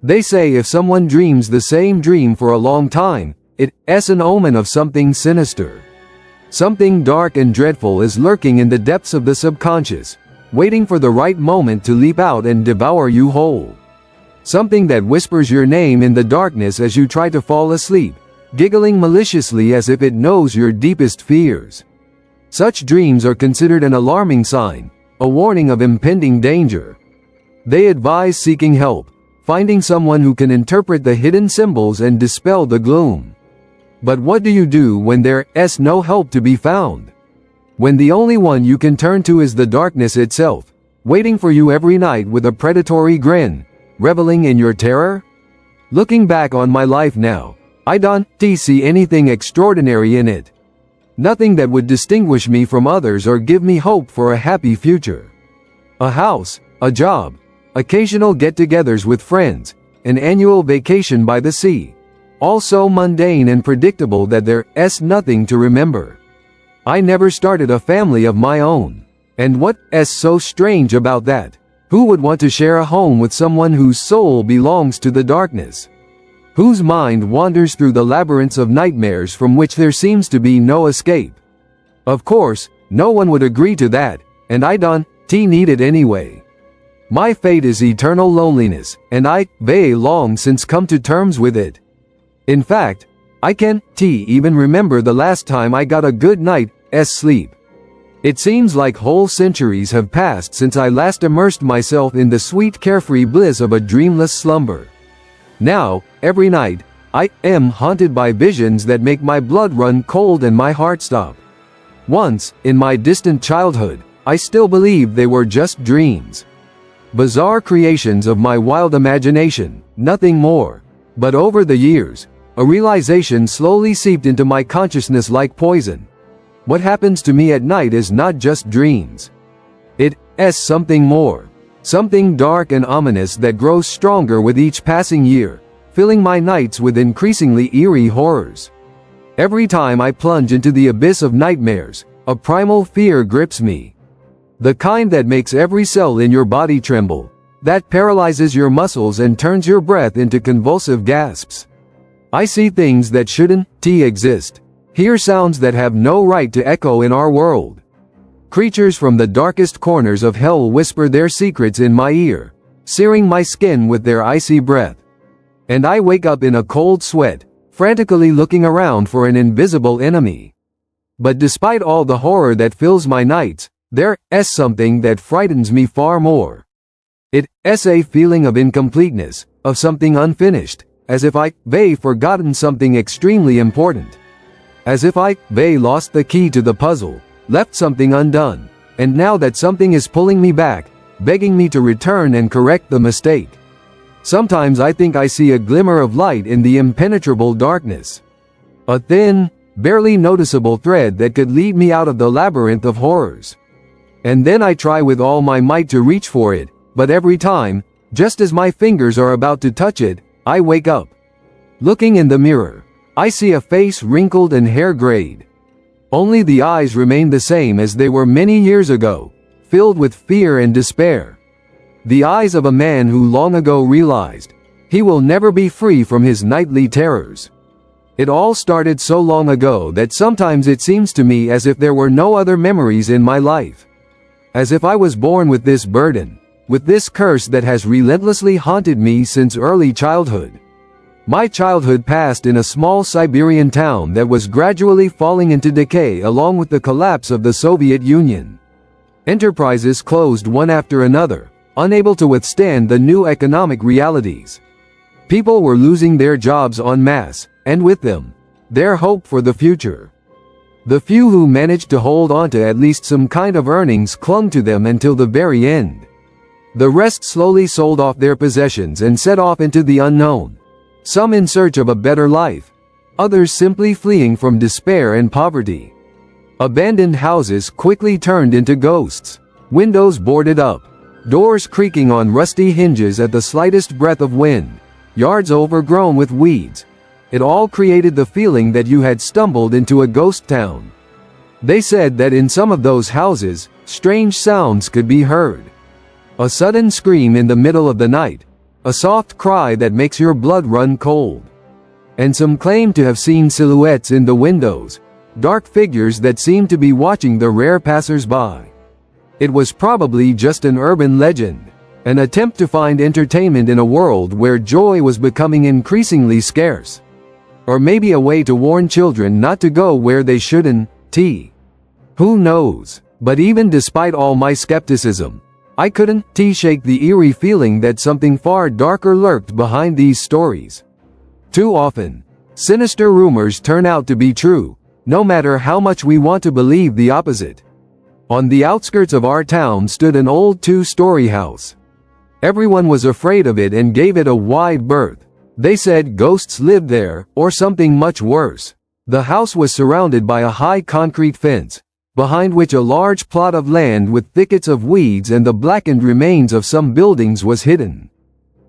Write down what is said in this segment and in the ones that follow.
They say if someone dreams the same dream for a long time, it's an omen of something sinister. Something dark and dreadful is lurking in the depths of the subconscious, waiting for the right moment to leap out and devour you whole. Something that whispers your name in the darkness as you try to fall asleep, giggling maliciously as if it knows your deepest fears. Such dreams are considered an alarming sign, a warning of impending danger. They advise seeking help, finding someone who can interpret the hidden symbols and dispel the gloom. But what do you do when there's no help to be found? When the only one you can turn to is the darkness itself, waiting for you every night with a predatory grin, reveling in your terror? Looking back on my life now, I don't see anything extraordinary in it. Nothing that would distinguish me from others or give me hope for a happy future. A house, a job, occasional get-togethers with friends, an annual vacation by the sea. All so mundane and predictable that there's nothing to remember. I never started a family of my own. And what's so strange about that? Who would want to share a home with someone whose soul belongs to the darkness? Whose mind wanders through the labyrinths of nightmares from which there seems to be no escape? Of course, no one would agree to that, and I don't need it anyway. My fate is eternal loneliness, and I've long since come to terms with it. In fact, I can't even remember the last time I got a good night's sleep. It seems like whole centuries have passed since I last immersed myself in the sweet carefree bliss of a dreamless slumber. Now, every night, I am haunted by visions that make my blood run cold and my heart stop. Once, in my distant childhood, I still believed they were just dreams. Bizarre creations of my wild imagination, nothing more. But over the years, a realization slowly seeped into my consciousness like poison. What happens to me at night is not just dreams. It's something more. Something dark and ominous that grows stronger with each passing year, filling my nights with increasingly eerie horrors. Every time I plunge into the abyss of nightmares, a primal fear grips me. The kind that makes every cell in your body tremble, that paralyzes your muscles and turns your breath into convulsive gasps. I see things that shouldn't exist. Hear sounds that have no right to echo in our world. Creatures from the darkest corners of hell whisper their secrets in my ear, searing my skin with their icy breath. And I wake up in a cold sweat, frantically looking around for an invisible enemy. But despite all the horror that fills my nights, there's something that frightens me far more. It's a feeling of incompleteness, of something unfinished, as if I've forgotten something extremely important. As if I've lost the key to the puzzle, left something undone, and now that something is pulling me back, begging me to return and correct the mistake. Sometimes I think I see a glimmer of light in the impenetrable darkness. A thin, barely noticeable thread that could lead me out of the labyrinth of horrors. And then I try with all my might to reach for it, but every time, just as my fingers are about to touch it, I wake up. Looking in the mirror, I see a face wrinkled and hair-grayed. Only the eyes remain the same as they were many years ago, filled with fear and despair. The eyes of a man who long ago realized he will never be free from his nightly terrors. It all started so long ago that sometimes it seems to me as if there were no other memories in my life. As if I was born with this burden, with this curse that has relentlessly haunted me since early childhood. My childhood passed in a small Siberian town that was gradually falling into decay along with the collapse of the Soviet Union. Enterprises closed one after another, unable to withstand the new economic realities. People were losing their jobs en masse, and with them, their hope for the future. The few who managed to hold on to at least some kind of earnings clung to them until the very end. The rest slowly sold off their possessions and set off into the unknown. Some in search of a better life, others simply fleeing from despair and poverty. Abandoned houses quickly turned into ghosts, windows boarded up, doors creaking on rusty hinges at the slightest breath of wind, yards overgrown with weeds. It all created the feeling that you had stumbled into a ghost town. They said that in some of those houses, strange sounds could be heard. A sudden scream in the middle of the night, a soft cry that makes your blood run cold. And some claim to have seen silhouettes in the windows, dark figures that seemed to be watching the rare passers-by. It was probably just an urban legend, an attempt to find entertainment in a world where joy was becoming increasingly scarce. Or maybe a way to warn children not to go where they shouldn't. Who knows? But even despite all my skepticism, I couldn't shake the eerie feeling that something far darker lurked behind these stories. Too often, sinister rumors turn out to be true, no matter how much we want to believe the opposite. On the outskirts of our town stood an old two-story house. Everyone was afraid of it and gave it a wide berth. They said ghosts lived there, or something much worse. The house was surrounded by a high concrete fence, behind which a large plot of land with thickets of weeds and the blackened remains of some buildings was hidden.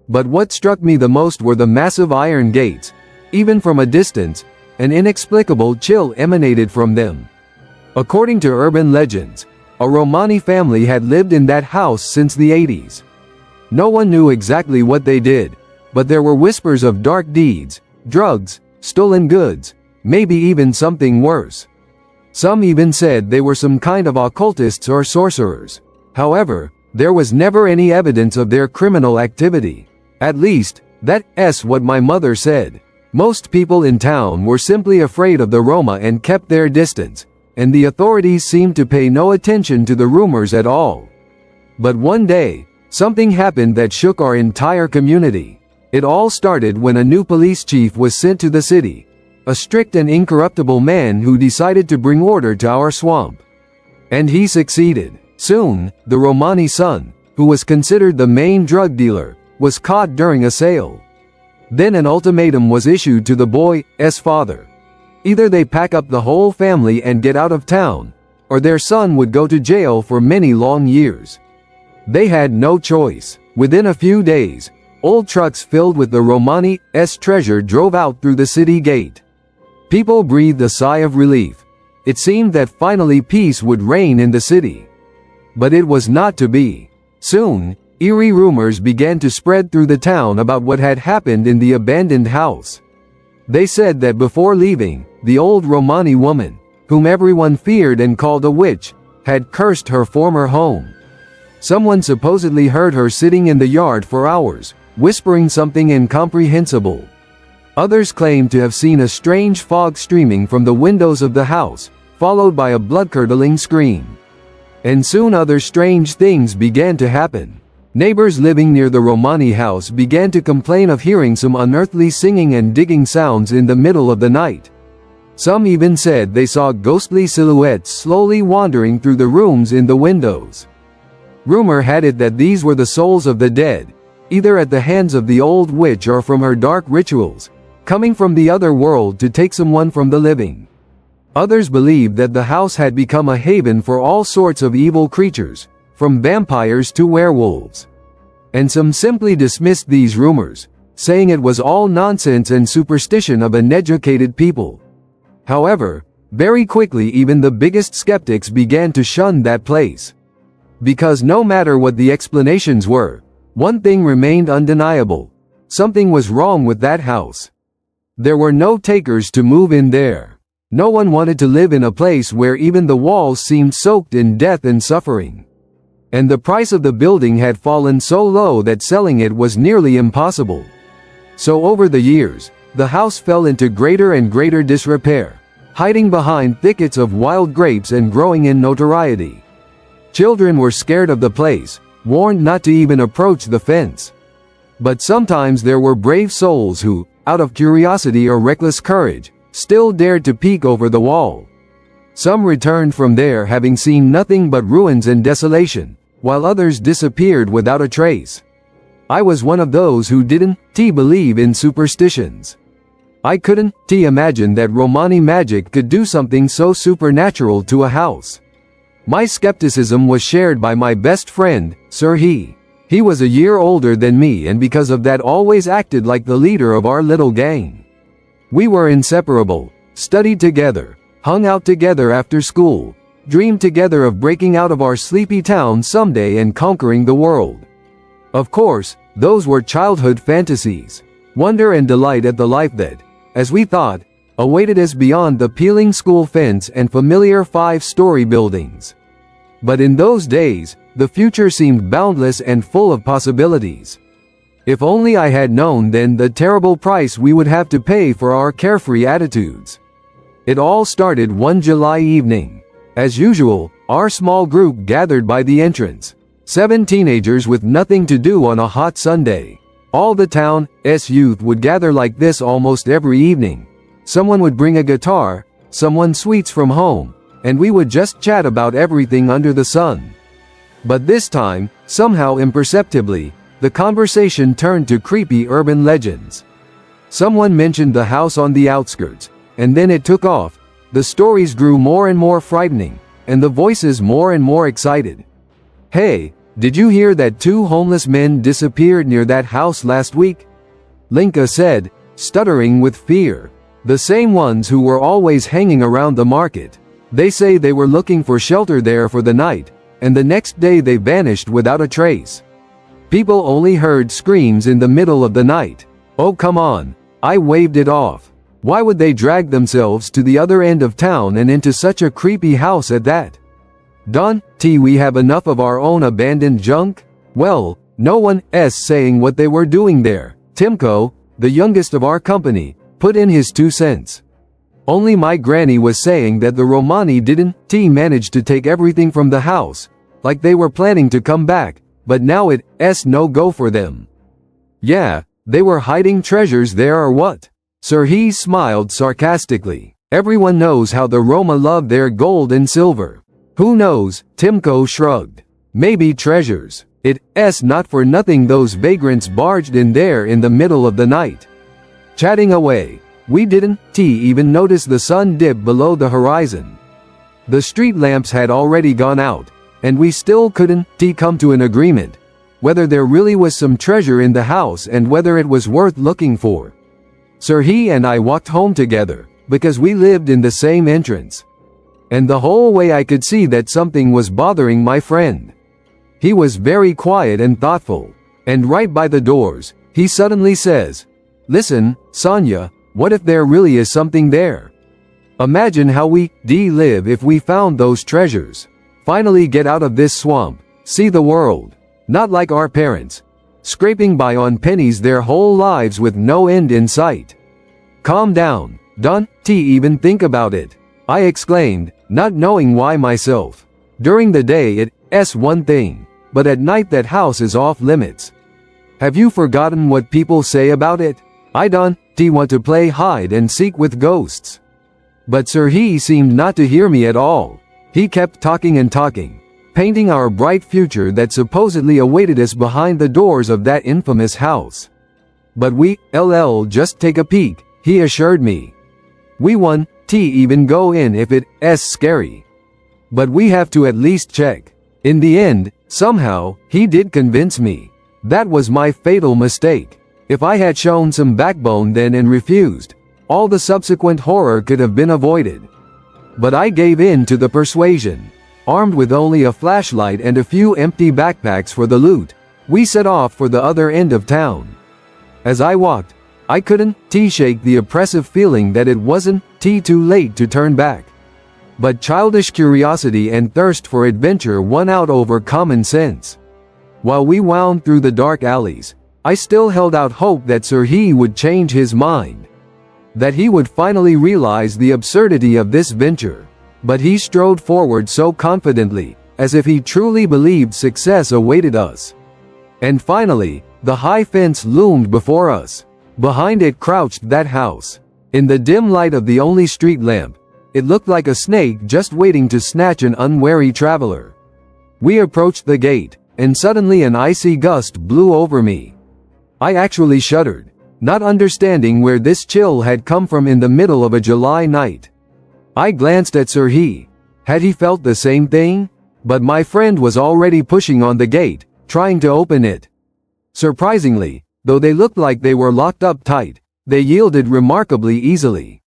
But what struck me the most were the massive iron gates. Even from a distance, an inexplicable chill emanated from them. According to urban legends, a Romani family had lived in that house since the 80s. No one knew exactly what they did, but there were whispers of dark deeds, drugs, stolen goods, maybe even something worse. Some even said they were some kind of occultists or sorcerers. However, there was never any evidence of their criminal activity. At least, that's what my mother said. Most people in town were simply afraid of the Roma and kept their distance, and the authorities seemed to pay no attention to the rumors at all. But one day, something happened that shook our entire community. It all started when a new police chief was sent to the city, a strict and incorruptible man who decided to bring order to our swamp. And he succeeded. Soon, the Romani son, who was considered the main drug dealer, was caught during a sale. Then an ultimatum was issued to the boy's father. Either they pack up the whole family and get out of town, or their son would go to jail for many long years. They had no choice. Within a few days, old trucks filled with the Romani's treasure drove out through the city gate. People breathed a sigh of relief. It seemed that finally peace would reign in the city. But it was not to be. Soon, eerie rumors began to spread through the town about what had happened in the abandoned house. They said that before leaving, the old Romani woman, whom everyone feared and called a witch, had cursed her former home. Someone supposedly heard her sitting in the yard for hours, whispering something incomprehensible. Others claimed to have seen a strange fog streaming from the windows of the house, followed by a blood-curdling scream. And soon other strange things began to happen. Neighbors living near the Romani house began to complain of hearing some unearthly singing and digging sounds in the middle of the night. Some even said they saw ghostly silhouettes slowly wandering through the rooms in the windows. Rumor had it that these were the souls of the dead, either at the hands of the old witch or from her dark rituals, coming from the other world to take someone from the living. Others believed that the house had become a haven for all sorts of evil creatures, from vampires to werewolves. And some simply dismissed these rumors, saying it was all nonsense and superstition of uneducated people. However, very quickly even the biggest skeptics began to shun that place. Because no matter what the explanations were, one thing remained undeniable. Something was wrong with that house. There were no takers to move in there. No one wanted to live in a place where even the walls seemed soaked in death and suffering. And the price of the building had fallen so low that selling it was nearly impossible. So over the years, the house fell into greater and greater disrepair, hiding behind thickets of wild grapes and growing in notoriety. Children were scared of the place, warned not to even approach the fence. But sometimes there were brave souls who, out of curiosity or reckless courage, still dared to peek over the wall. Some returned from there having seen nothing but ruins and desolation, while others disappeared without a trace. I was one of those who didn't believe in superstitions. I couldn't imagine that Romani magic could do something so supernatural to a house. My skepticism was shared by my best friend, Sir He. He was a year older than me and because of that always acted like the leader of our little gang. We were inseparable, studied together, hung out together after school, dreamed together of breaking out of our sleepy town someday and conquering the world. Of course, Those were childhood fantasies. Wonder and delight at the life that, as we thought, awaited us beyond the peeling school fence and familiar 5-story buildings. But in those days, the future seemed boundless and full of possibilities. If only I had known then the terrible price we would have to pay for our carefree attitudes. It all started one July evening. As usual, our small group gathered by the entrance. 7 teenagers with nothing to do on a hot Sunday. All the town's youth would gather like this almost every evening. Someone would bring a guitar, someone sweets from home, and we would just chat about everything under the sun. But this time, somehow imperceptibly, the conversation turned to creepy urban legends. Someone mentioned the house on the outskirts, and then it took off. The stories grew more and more frightening, and the voices more and more excited. "Hey, did you hear that 2 homeless men disappeared near that house last week?" Linka said, stuttering with fear. "The same ones who were always hanging around the market. They say they were looking for shelter there for the night, and the next day they vanished without a trace." People only heard screams in the middle of the night. "Oh come on," I waved it off. "Why would they drag themselves to the other end of town and into such a creepy house at that? Don't we have enough of our own abandoned junk?" Well, no one's saying what they were doing there. Timko, the youngest of our company, put in his 2 cents. Only my granny was saying that the Romani didn't manage to take everything from the house, like they were planning to come back, but now it's no go for them. "Yeah, they were hiding treasures there or what?" Serhiy smiled sarcastically. "Everyone knows how the Roma love their gold and silver." "Who knows?" Timko shrugged. "Maybe treasures. It's not for nothing those vagrants barged in there in the middle of the night." Chatting away, we didn't even notice the sun dip below the horizon. The street lamps had already gone out, and we still couldn't come to an agreement whether there really was some treasure in the house and whether it was worth looking for. Serhiy and I walked home together, because we lived in the same entrance. And the whole way I could see that something was bothering my friend. He was very quiet and thoughtful, and right by the doors, he suddenly says, "Listen, Sonia, what if there really is something there? Imagine how we live if we found those treasures. Finally get out of this swamp, see the world. Not like our parents, scraping by on pennies their whole lives with no end in sight." "Calm down, don't even think about it," I exclaimed, not knowing why myself. During the day it's one thing, but at night that house is off limits. Have you forgotten what people say about it? I don't want to play hide and seek with ghosts. But Serhiy seemed not to hear me at all. He kept talking and talking, painting our bright future that supposedly awaited us behind the doors of that infamous house. "But we'll just take a peek," he assured me. "We won't even go in if it's scary. But we have to at least check." In the end, somehow, he did convince me. That was my fatal mistake. If I had shown some backbone then and refused, all the subsequent horror could have been avoided. But I gave in to the persuasion. Armed with only a flashlight and a few empty backpacks for the loot, we set off for the other end of town. As I walked, I couldn't shake the oppressive feeling that it wasn't too late to turn back. But childish curiosity and thirst for adventure won out over common sense. While we wound through the dark alleys, I still held out hope that Serhiy would change his mind. That he would finally realize the absurdity of this venture. But he strode forward so confidently, as if he truly believed success awaited us. And finally, the high fence loomed before us. Behind it crouched that house. In the dim light of the only street lamp, it looked like a snake just waiting to snatch an unwary traveler. We approached the gate, and suddenly an icy gust blew over me. I actually shuddered, not understanding where this chill had come from in the middle of a July night. I glanced at Serhiy. Had he felt the same thing? But my friend was already pushing on the gate, trying to open it. Surprisingly, though they looked like they were locked up tight, they yielded remarkably easily.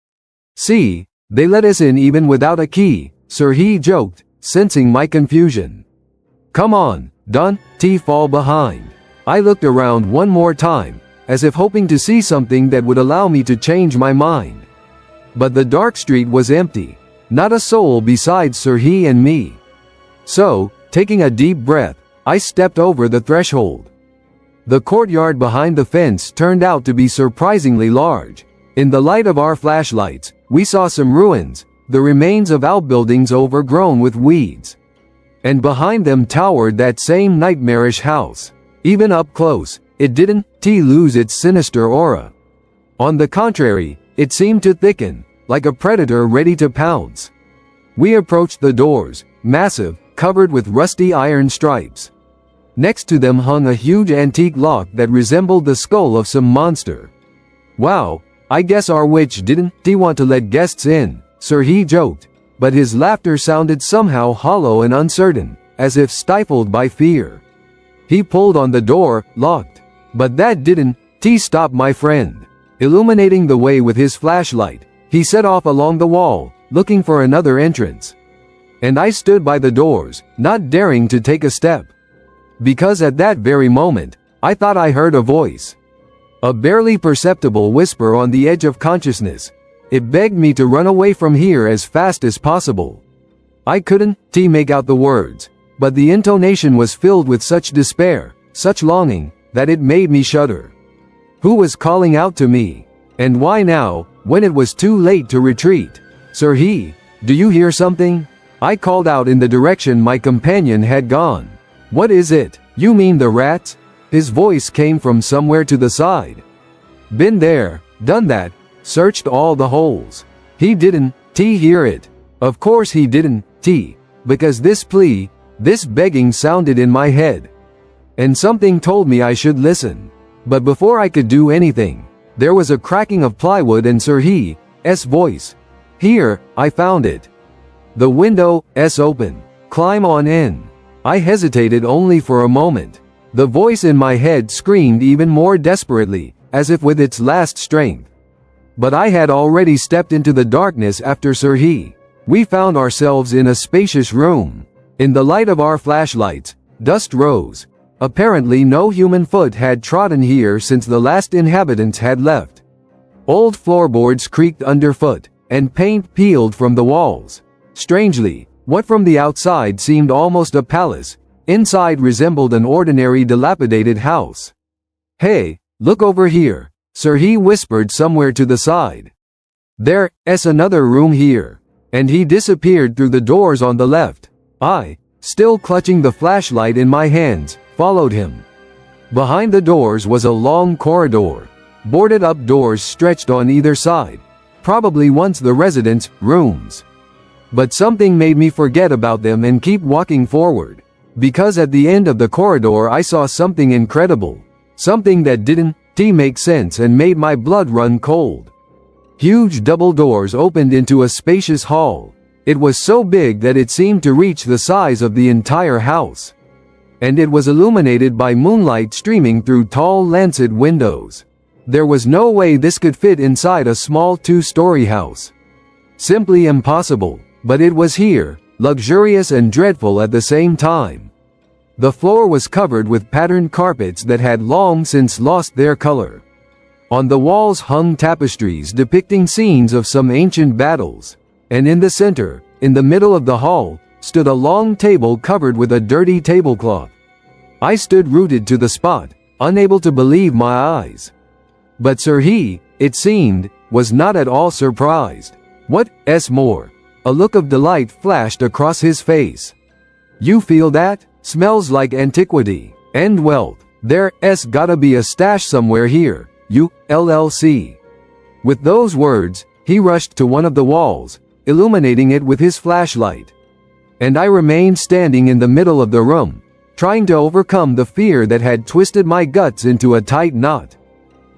"See, they let us in even without a key," Serhiy joked, sensing my confusion. "Come on, don't fall behind." I looked around one more time, as if hoping to see something that would allow me to change my mind. But the dark street was empty, not a soul besides Sirhi and me. So, taking a deep breath, I stepped over the threshold. The courtyard behind the fence turned out to be surprisingly large. In the light of our flashlights, we saw some ruins, the remains of outbuildings overgrown with weeds. And behind them towered that same nightmarish house. Even up close, it didn't lose its sinister aura. On the contrary, it seemed to thicken, like a predator ready to pounce. We approached the doors, massive, covered with rusty iron stripes. Next to them hung a huge antique lock that resembled the skull of some monster. "Wow, I guess our witch didn't want to let guests in," Sirhi joked, but his laughter sounded somehow hollow and uncertain, as if stifled by fear. He pulled on the door, locked. But that didn't stop my friend. Illuminating the way with his flashlight, he set off along the wall, looking for another entrance. And I stood by the doors, not daring to take a step. Because at that very moment, I thought I heard a voice. A barely perceptible whisper on the edge of consciousness. It begged me to run away from here as fast as possible. I couldn't make out the words, but the intonation was filled with such despair, such longing, that it made me shudder. Who was calling out to me? And why now, when it was too late to retreat? "Sirhi, do you hear something?" I called out in the direction my companion had gone. "What is it? You mean the rats?" His voice came from somewhere to the side. "Been there, done that, searched all the holes." He didn't hear it. Of course he didn't because this plea, this begging sounded in my head. And something told me I should listen. But before I could do anything, there was a cracking of plywood and Sirhi's voice. "Here, I found it. The window's open. Climb on in." I hesitated only for a moment. The voice in my head screamed even more desperately, as if with its last strength. But I had already stepped into the darkness after Sirhi. We found ourselves in a spacious room. In the light of our flashlights, dust rose. Apparently no human foot had trodden here since the last inhabitants had left. Old floorboards creaked underfoot, and paint peeled from the walls. Strangely, what from the outside seemed almost a palace, inside resembled an ordinary dilapidated house. "Hey, look over here," Sirhi whispered somewhere to the side. "There's another room here." And he disappeared through the doors on the left. I, still clutching the flashlight in my hands, followed him. Behind the doors was a long corridor. Boarded up doors stretched on either side, probably once the residents' rooms. But something made me forget about them and keep walking forward. Because at the end of the corridor I saw something incredible. Something that didn't make sense and made my blood run cold. Huge double doors opened into a spacious hall. It was so big that it seemed to reach the size of the entire house. And it was illuminated by moonlight streaming through tall lancet windows. There was no way this could fit inside a small two-story house. Simply impossible, but it was here, luxurious and dreadful at the same time. The floor was covered with patterned carpets that had long since lost their color. On the walls hung tapestries depicting scenes of some ancient battles. And in the center, in the middle of the hall, stood a long table covered with a dirty tablecloth. I stood rooted to the spot, unable to believe my eyes. But Sirhi, it seemed, was not at all surprised. "What's more?" A look of delight flashed across his face. "You feel that? Smells like antiquity and wealth. There's gotta be a stash somewhere here, you LLC." With those words, he rushed to one of the walls, illuminating it with his flashlight. And I remained standing in the middle of the room, trying to overcome the fear that had twisted my guts into a tight knot.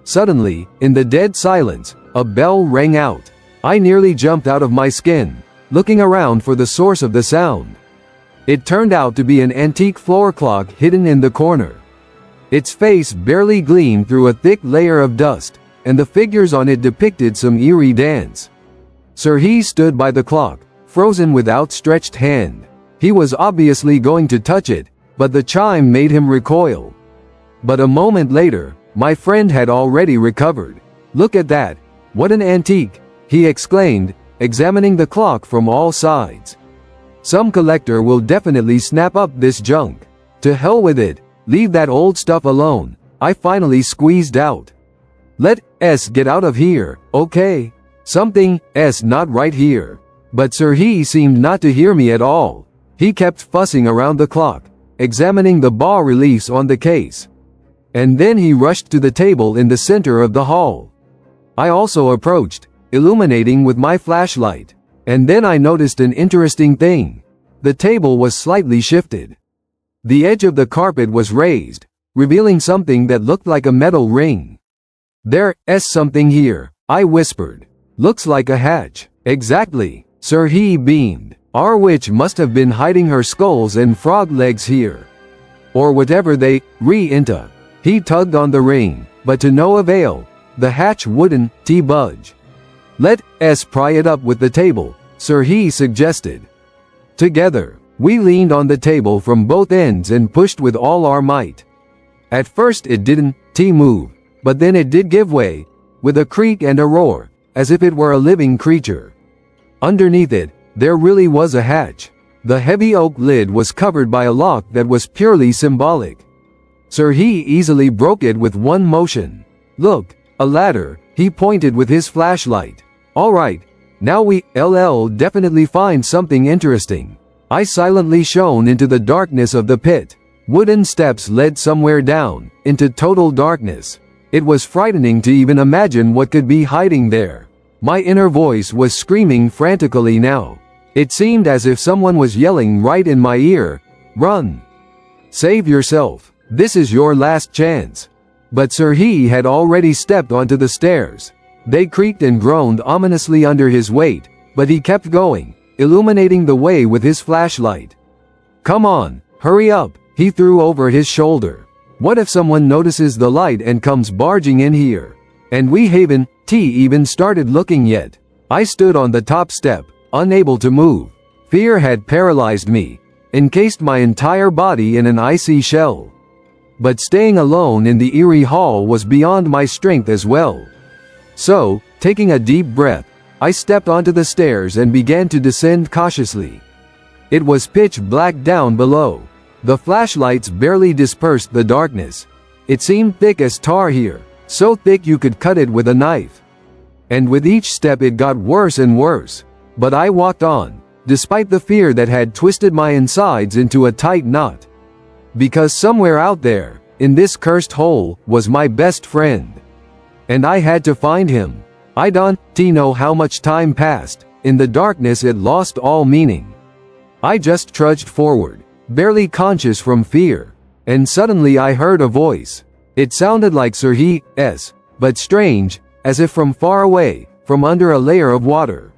Suddenly, in the dead silence, a bell rang out. I nearly jumped out of my skin, looking around for the source of the sound. It turned out to be an antique floor clock hidden in the corner. Its face barely gleamed through a thick layer of dust, and the figures on it depicted some eerie dance. Sirhi stood by the clock, frozen with outstretched hand. He was obviously going to touch it, but the chime made him recoil. But a moment later, my friend had already recovered. "Look at that. What an antique," he exclaimed, examining the clock from all sides. "Some collector will definitely snap up this junk." "To hell with it. Leave that old stuff alone," I finally squeezed out. "Let's get out of here, okay? Something's not right here." But Sir He seemed not to hear me at all. He kept fussing around the clock, examining the bas-reliefs on the case. And then he rushed to the table in the center of the hall. I also approached, illuminating with my flashlight. And then I noticed an interesting thing. The table was slightly shifted. The edge of the carpet was raised, revealing something that looked like a metal ring. "There's something here," I whispered. "Looks like a hatch." "Exactly," Sir He beamed. "Our witch must have been hiding her skulls and frog legs here. Or whatever they re-into." He tugged on the ring, but to no avail. The hatch wouldn't budge. "Let's pry it up with the table," Sir He suggested. Together, we leaned on the table from both ends and pushed with all our might. At first it didn't move, but then it did give way, with a creak and a roar, as if it were a living creature. Underneath it, there really was a hatch. The heavy oak lid was covered by a lock that was purely symbolic. Sir He easily broke it with one motion. "Look, a ladder," he pointed with his flashlight. "All right, now we'll definitely find something interesting." I silently shone into the darkness of the pit. Wooden steps led somewhere down, into total darkness. It was frightening to even imagine what could be hiding there. My inner voice was screaming frantically now. It seemed as if someone was yelling right in my ear, "Run! Save yourself! This is your last chance!" But Sir He had already stepped onto the stairs. They creaked and groaned ominously under his weight, but he kept going, illuminating the way with his flashlight. "Come on, hurry up," he threw over his shoulder. "What if someone notices the light and comes barging in here? And we haven't even started looking yet." I stood on the top step, unable to move. Fear had paralyzed me, encased my entire body in an icy shell. But staying alone in the eerie hall was beyond my strength as well. So, taking a deep breath, I stepped onto the stairs and began to descend cautiously. It was pitch black down below. The flashlights barely dispersed the darkness. It seemed thick as tar here, so thick you could cut it with a knife. And with each step it got worse and worse. But I walked on, despite the fear that had twisted my insides into a tight knot. Because somewhere out there, in this cursed hole, was my best friend. And I had to find him. I don't know how much time passed. In the darkness it lost all meaning. I just trudged forward, barely conscious from fear. And suddenly I heard a voice. It sounded like Sir He's, but strange, as if from far away, from under a layer of water.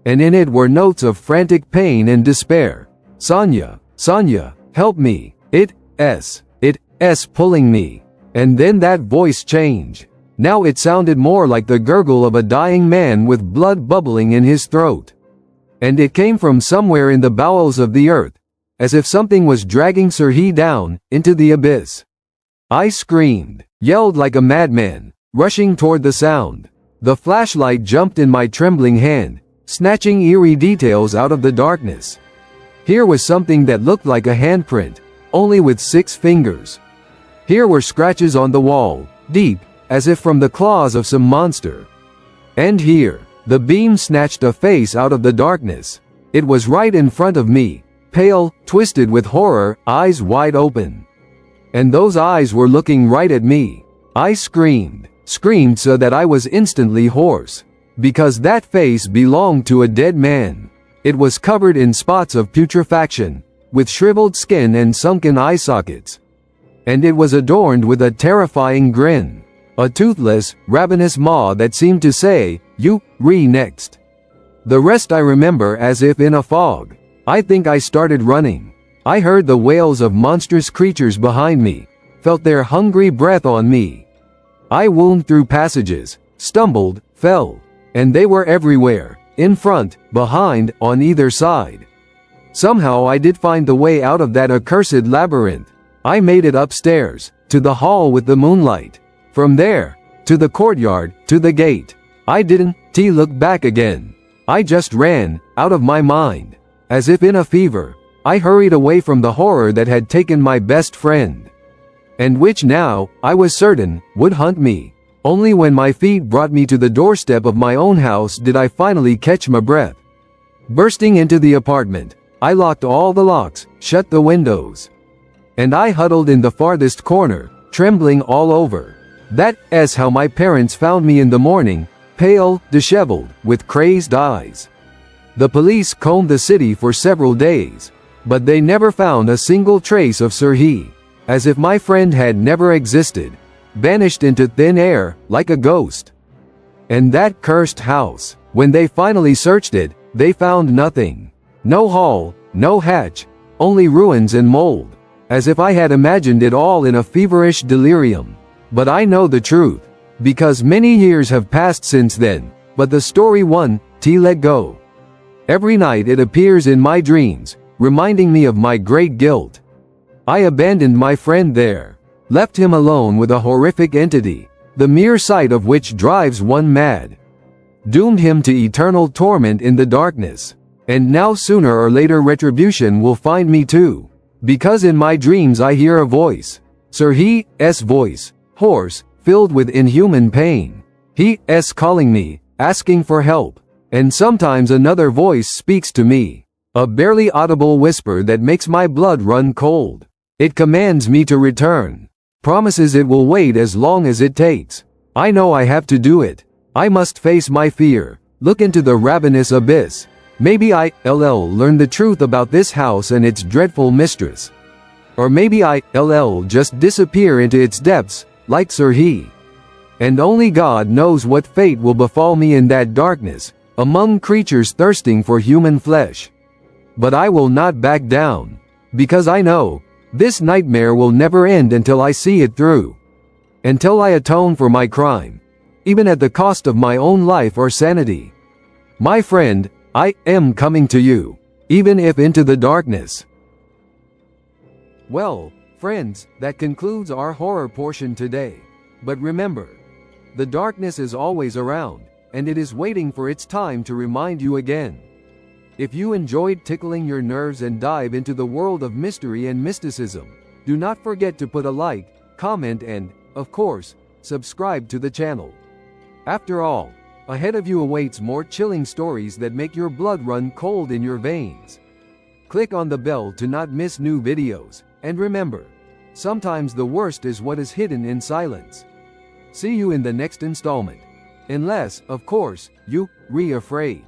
And in it were notes of frantic pain and despair. "Sonia, Sonia, help me. It's pulling me." And then that voice changed. Now it sounded more like the gurgle of a dying man with blood bubbling in his throat. And it came from somewhere in the bowels of the earth, as if something was dragging Sir He down, into the abyss. I screamed, yelled like a madman, rushing toward the sound. The flashlight jumped in my trembling hand, snatching eerie details out of the darkness. Here was something that looked like a handprint, only with 6 fingers. Here were scratches on the wall, deep, as if from the claws of some monster. And here, the beam snatched a face out of the darkness. It was right in front of me, pale, twisted with horror, eyes wide open. And those eyes were looking right at me. I screamed so that I was instantly hoarse. Because that face belonged to a dead man. It was covered in spots of putrefaction, with shriveled skin and sunken eye sockets. And it was adorned with a terrifying grin. A toothless, ravenous maw that seemed to say, "You, next." The rest I remember as if in a fog. I think I started running. I heard the wails of monstrous creatures behind me, felt their hungry breath on me. I wound through passages, stumbled, fell, and they were everywhere, in front, behind, on either side. Somehow I did find the way out of that accursed labyrinth. I made it upstairs, to the hall with the moonlight. From there, to the courtyard, to the gate. I didn't look back again. I just ran, out of my mind. As if in a fever, I hurried away from the horror that had taken my best friend. And which now, I was certain, would hunt me. Only when my feet brought me to the doorstep of my own house did I finally catch my breath. Bursting into the apartment, I locked all the locks, shut the windows. And I huddled in the farthest corner, trembling all over. That's how my parents found me in the morning, pale, disheveled, with crazed eyes. The police combed the city for several days, but they never found a single trace of Sirhi, as if my friend had never existed, vanished into thin air, like a ghost. And that cursed house, when they finally searched it, they found nothing. No hall, no hatch, only ruins and mold, as if I had imagined it all in a feverish delirium. But I know the truth, because many years have passed since then, but the story won't let go. Every night it appears in my dreams, reminding me of my great guilt. I abandoned my friend there, left him alone with a horrific entity, the mere sight of which drives one mad. Doomed him to eternal torment in the darkness. And now sooner or later retribution will find me too. Because in my dreams I hear a voice. Sirhi's voice, hoarse, filled with inhuman pain. He's calling me, asking for help. And sometimes another voice speaks to me. A barely audible whisper that makes my blood run cold. It commands me to return. Promises it will wait as long as it takes. I know I have to do it. I must face my fear, look into the ravenous abyss. Maybe I'll learn the truth about this house and its dreadful mistress. Or maybe I'll just disappear into its depths, like Sirhi. And only God knows what fate will befall me in that darkness, among creatures thirsting for human flesh. But I will not back down, because I know, this nightmare will never end until I see it through. Until I atone for my crime, even at the cost of my own life or sanity. My friend, I am coming to you, even if into the darkness. Well, friends, that concludes our horror portion today. But remember, the darkness is always around, and it is waiting for its time to remind you again. If you enjoyed tickling your nerves and dive into the world of mystery and mysticism, do not forget to put a like, comment and, of course, subscribe to the channel. After all, ahead of you awaits more chilling stories that make your blood run cold in your veins. Click on the bell to not miss new videos, and remember, sometimes the worst is what is hidden in silence. See you in the next installment. Unless, of course, you re-afraid.